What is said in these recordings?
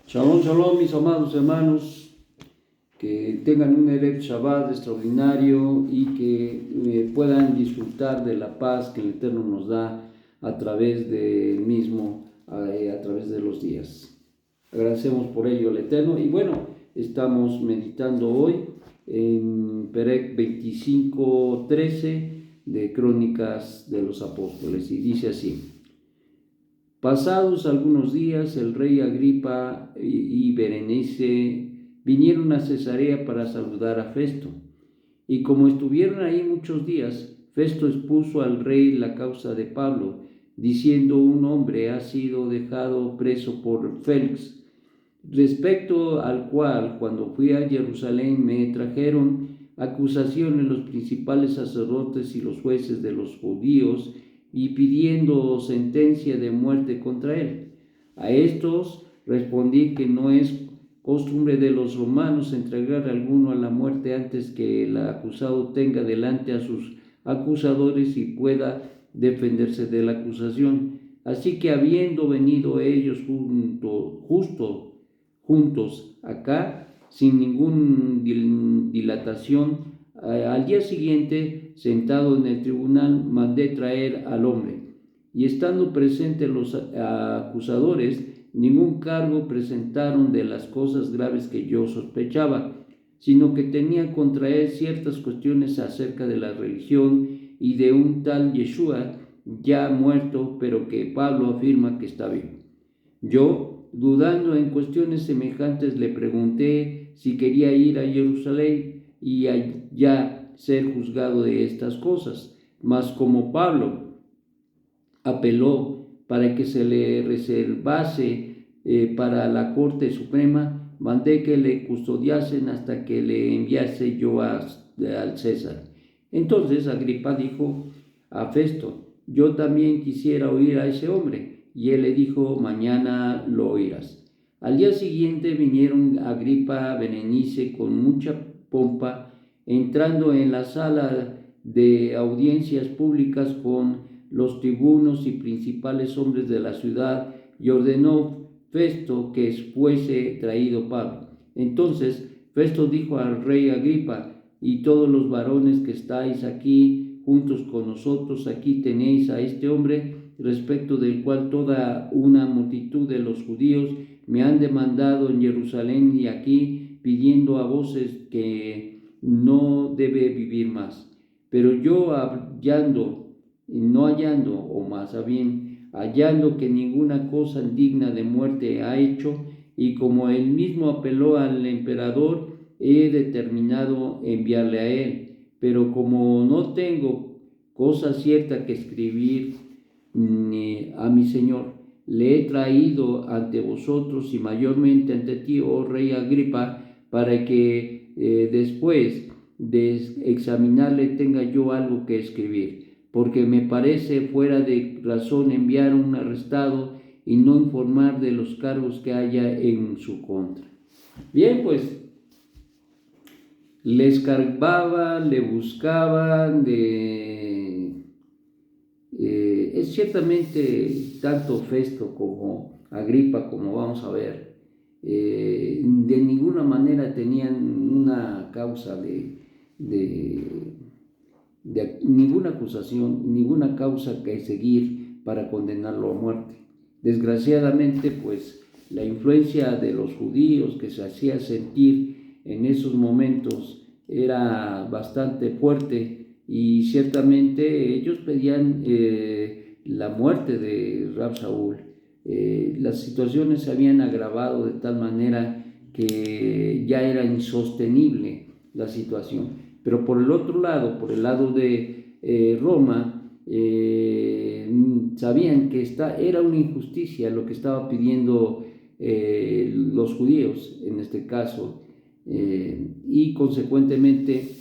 Shalom, shalom, mis amados hermanos, que tengan un Erev Shabbat extraordinario y que puedan disfrutar de la paz que el Eterno nos da a través del mismo, a través de los días. Agradecemos por ello al Eterno y bueno, estamos meditando hoy en Perec 25:13 de Crónicas de los Apóstoles y dice así: Pasados algunos días, el rey Agripa y Berenice vinieron a Cesarea para saludar a Festo. Y como estuvieron ahí muchos días, Festo expuso al rey la causa de Pablo, diciendo: un hombre ha sido dejado preso por Félix, respecto al cual, cuando fui a Jerusalén, me trajeron acusaciones los principales sacerdotes y los jueces de los judíos, y pidiendo sentencia de muerte contra él. A estos respondí que no es costumbre de los romanos entregar a alguno a la muerte antes que el acusado tenga delante a sus acusadores y pueda defenderse de la acusación. Así que, habiendo venido ellos juntos acá, sin ninguna dilatación, al día siguiente, sentado en el tribunal, mandé traer al hombre. Y estando presentes los acusadores, ningún cargo presentaron de las cosas graves que yo sospechaba, sino que tenían contra él ciertas cuestiones acerca de la religión y de un tal Yeshua ya muerto, pero que Pablo afirma que está vivo. Yo, dudando en cuestiones semejantes, le pregunté si quería ir a Jerusalén y allá ser juzgado de estas cosas. Mas como Pablo apeló para que se le reservase para la Corte Suprema, mandé que le custodiasen hasta que le enviase yo al César. Entonces Agripa dijo a Festo: yo también quisiera oír a ese hombre. Y él le dijo: mañana lo oirás. Al día siguiente vinieron Agripa, Berenice con mucha pompa, entrando en la sala de audiencias públicas con los tribunos y principales hombres de la ciudad, y ordenó Festo que fuese traído Pablo. Entonces Festo dijo al rey Agripa: y todos los varones que estáis aquí juntos con nosotros, aquí tenéis a este hombre, respecto del cual toda una multitud de los judíos me han demandado en Jerusalén y aquí, pidiendo a voces que no debe vivir más. Pero yo hallando, o más bien hallando que ninguna cosa digna de muerte ha hecho, y como él mismo apeló al emperador, he determinado enviarle a él. Pero como no tengo cosa cierta que escribir a mi Señor, le he traído ante vosotros y mayormente ante ti, oh rey Agripa, para que después de examinarle tenga yo algo que escribir, porque me parece fuera de razón enviar un arrestado y no informar de los cargos que haya en su contra. Bien, pues le escarbaban, le buscaban, es ciertamente tanto Festo como Agripa, como vamos a ver, de ninguna manera tenían una causa de ninguna acusación, ninguna causa que seguir para condenarlo a muerte. Desgraciadamente, pues la influencia de los judíos que se hacía sentir en esos momentos era bastante fuerte, y ciertamente ellos pedían la muerte de Rab Shaul. Las situaciones se habían agravado de tal manera que ya era insostenible la situación. Pero por el otro lado, por el lado de Roma, sabían que era una injusticia lo que estaba pidiendo los judíos en este caso, y consecuentemente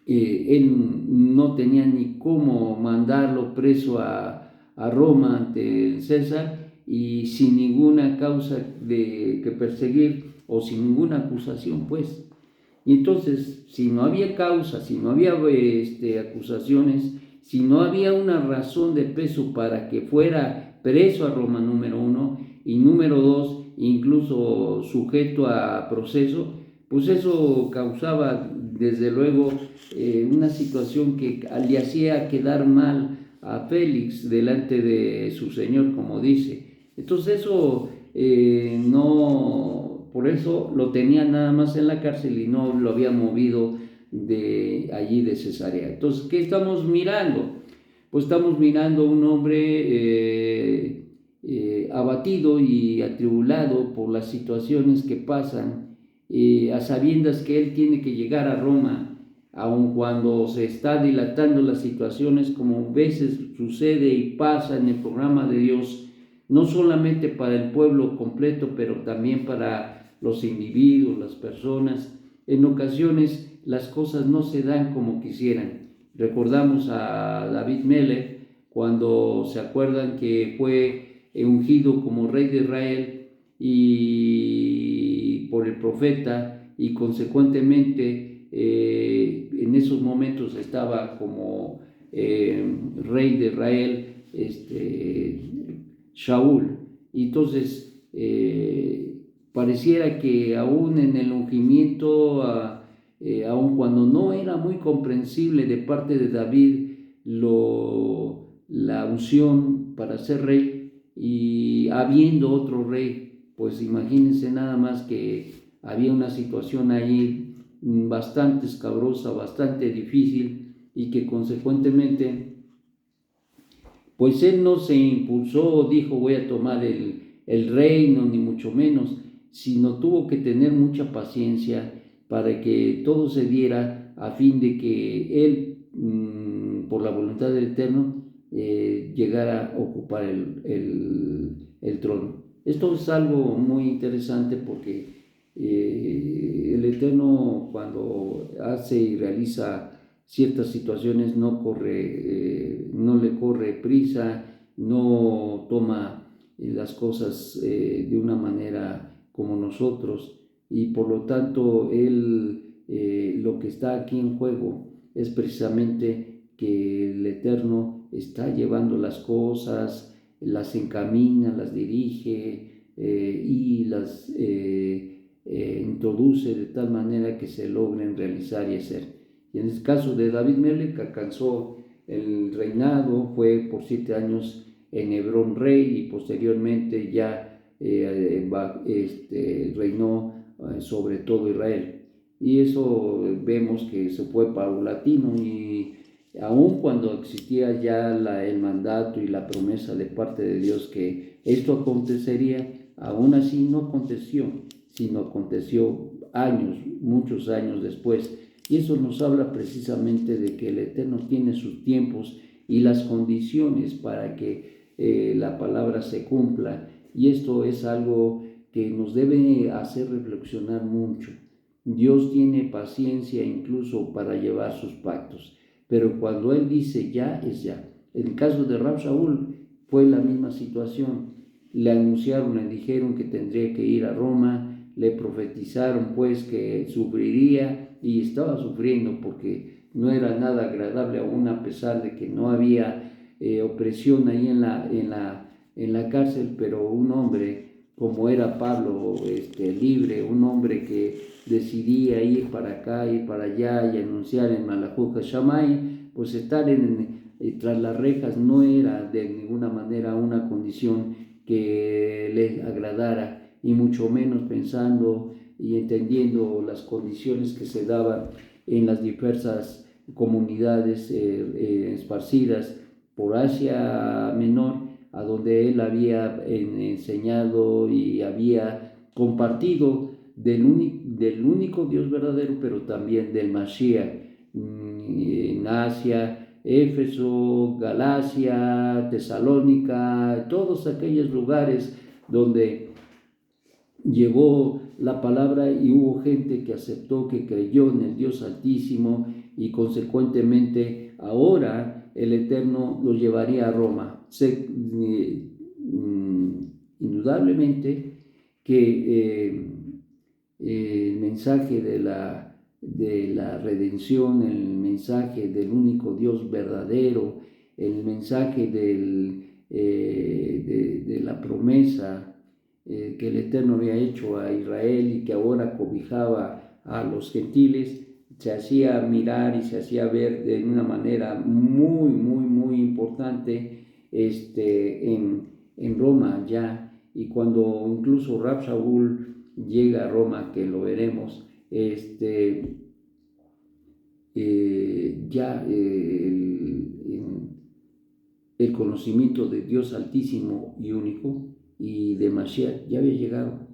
él no tenía ni cómo mandarlo preso a Roma ante el César, y sin ninguna causa que perseguir, o sin ninguna acusación, pues. Y entonces, si no había causa, si no había acusaciones, si no había una razón de peso para que fuera preso a Roma, número uno, y número dos, incluso sujeto a proceso, pues eso causaba desde luego una situación que le hacía quedar mal a Félix delante de su señor, como dice. Entonces eso no, por eso lo tenía nada más en la cárcel y no lo había movido de allí de Cesarea. Entonces, ¿qué estamos mirando? Pues estamos mirando a un hombre abatido y atribulado por las situaciones que pasan, a sabiendas que él tiene que llegar a Roma, aun cuando se está dilatando las situaciones, como veces sucede y pasa en el programa de Dios, no solamente para el pueblo completo, pero también para los individuos, las personas. En ocasiones las cosas no se dan como quisieran. Recordamos a David Melech, cuando se acuerdan que fue ungido como rey de Israel y por el profeta, y consecuentemente en esos momentos estaba como rey de Israel Shaul. Y entonces pareciera que aún en el ungimiento, aun cuando no era muy comprensible de parte de David la unción para ser rey, y habiendo otro rey, pues imagínense nada más que había una situación ahí bastante escabrosa, bastante difícil, y que consecuentemente pues él no se impulsó, dijo voy a tomar el reino, ni mucho menos, sino tuvo que tener mucha paciencia para que todo se diera, a fin de que él, por la voluntad del Eterno, llegara a ocupar el trono. Esto es algo muy interesante porque el Eterno, cuando hace y realiza ciertas situaciones, no le corre prisa, no toma las cosas de una manera como nosotros, y por lo tanto lo que está aquí en juego es precisamente que el Eterno está llevando las cosas, las encamina, las dirige y las introduce de tal manera que se logren realizar y hacer. Y en el caso de David Melech, alcanzó el reinado, fue por 7 años en Hebrón rey, y posteriormente ya reinó sobre todo Israel. Y eso vemos que se fue paulatino, y aun cuando existía ya el mandato y la promesa de parte de Dios que esto acontecería, aún así no aconteció, sino aconteció años, muchos años después. Y eso nos habla precisamente de que el Eterno tiene sus tiempos y las condiciones para que la palabra se cumpla. Y esto es algo que nos debe hacer reflexionar mucho. Dios tiene paciencia incluso para llevar sus pactos, pero cuando Él dice ya, es ya. En el caso de Rab Shaul fue la misma situación. Le anunciaron, le dijeron que tendría que ir a Roma, le profetizaron pues que sufriría, y estaba sufriendo porque no era nada agradable, aún a pesar de que no había opresión ahí en la cárcel, pero un hombre como era Pablo, libre, un hombre que decidía ir para acá, ir para allá y anunciar en Malahut Hashamay, pues estar tras las rejas no era de ninguna manera una condición que le agradara, y mucho menos pensando y entendiendo las condiciones que se daban en las diversas comunidades esparcidas por Asia Menor, a donde él había enseñado y había compartido del único Dios verdadero, pero también del Mashiach, en Asia, Éfeso, Galacia, Tesalónica, todos aquellos lugares donde llegó la palabra y hubo gente que aceptó, que creyó en el Dios Altísimo, y consecuentemente ahora el Eterno lo llevaría a Roma. Indudablemente que el mensaje de la redención, el mensaje del único Dios verdadero, el mensaje de la promesa que el Eterno había hecho a Israel y que ahora cobijaba a los gentiles, se hacía mirar y se hacía ver de una manera muy, muy, muy importante en Roma ya. Y cuando incluso Rab Shaul llega a Roma, que lo veremos, ya el conocimiento de Dios Altísimo y único y de Mashiach ya había llegado,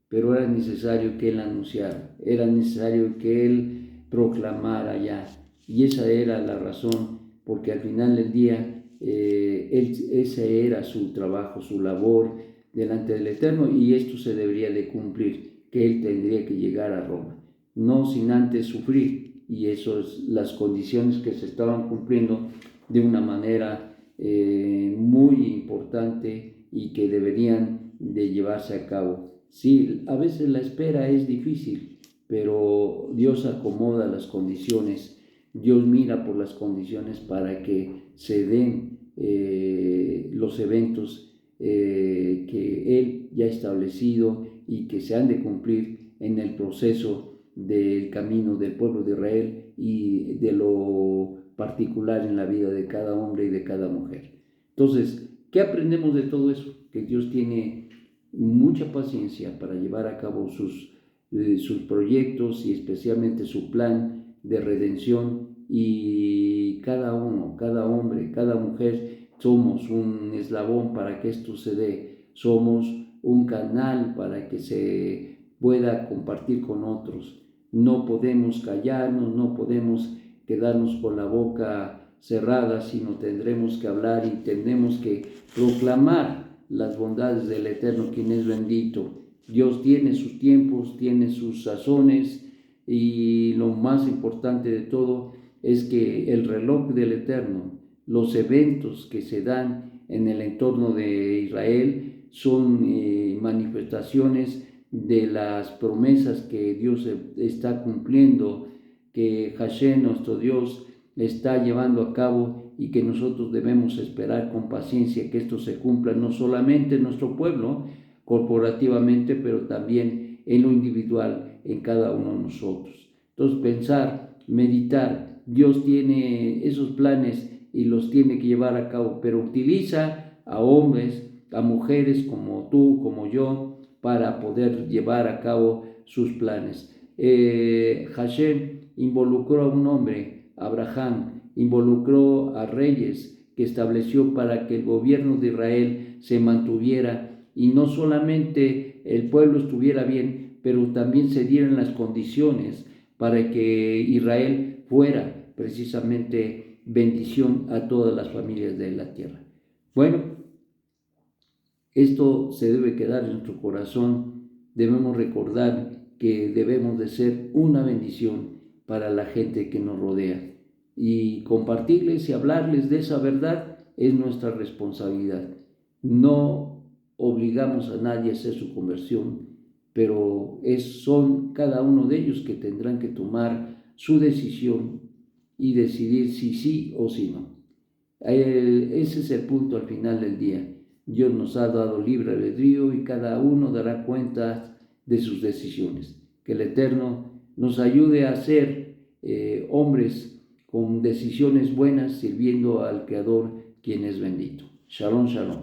pero era necesario que Él anunciara, era necesario que Él proclamara ya, y esa era la razón, porque al final del día ese era su trabajo, su labor delante del Eterno, y esto se debería de cumplir, que Él tendría que llegar a Roma, no sin antes sufrir, y eso es las condiciones que se estaban cumpliendo de una manera muy importante y que deberían de llevarse a cabo. Sí, a veces la espera es difícil, pero Dios acomoda las condiciones, Dios mira por las condiciones para que se den los eventos que Él ya ha establecido y que se han de cumplir en el proceso del camino del pueblo de Israel y de lo particular en la vida de cada hombre y de cada mujer. Entonces, ¿qué aprendemos de todo eso? Que Dios tiene mucha paciencia para llevar a cabo sus proyectos y especialmente su plan de redención, y cada uno, cada hombre, cada mujer somos un eslabón para que esto se dé, somos un canal para que se pueda compartir con otros. No podemos callarnos, no podemos quedarnos con la boca cerrada, sino tendremos que hablar y tendremos que proclamar las bondades del Eterno, quien es bendito. Dios tiene sus tiempos, tiene sus sazones, y lo más importante de todo es que el reloj del Eterno, los eventos que se dan en el entorno de Israel son manifestaciones de las promesas que Dios está cumpliendo, que Hashem, nuestro Dios, está llevando a cabo, y que nosotros debemos esperar con paciencia que esto se cumpla, no solamente en nuestro pueblo, corporativamente, pero también en lo individual, en cada uno de nosotros. Entonces, pensar, meditar, Dios tiene esos planes y los tiene que llevar a cabo, pero utiliza a hombres, a mujeres como tú, como yo, para poder llevar a cabo sus planes. Hashem involucró a un hombre, Abraham, involucró a reyes que estableció para que el gobierno de Israel se mantuviera, y no solamente el pueblo estuviera bien, pero también se dieran las condiciones para que Israel fuera precisamente bendición a todas las familias de la tierra. Bueno, esto se debe quedar en nuestro corazón. Debemos recordar que debemos de ser una bendición para la gente que nos rodea, y compartirles y hablarles de esa verdad es nuestra responsabilidad. No obligamos a nadie a hacer su conversión, pero son cada uno de ellos que tendrán que tomar su decisión y decidir si sí o si no. Ese es el punto al final del día. Dios nos ha dado libre albedrío y cada uno dará cuenta de sus decisiones. Que el Eterno nos ayude a ser hombres con decisiones buenas, sirviendo al Creador, quien es bendito. Shalom, shalom.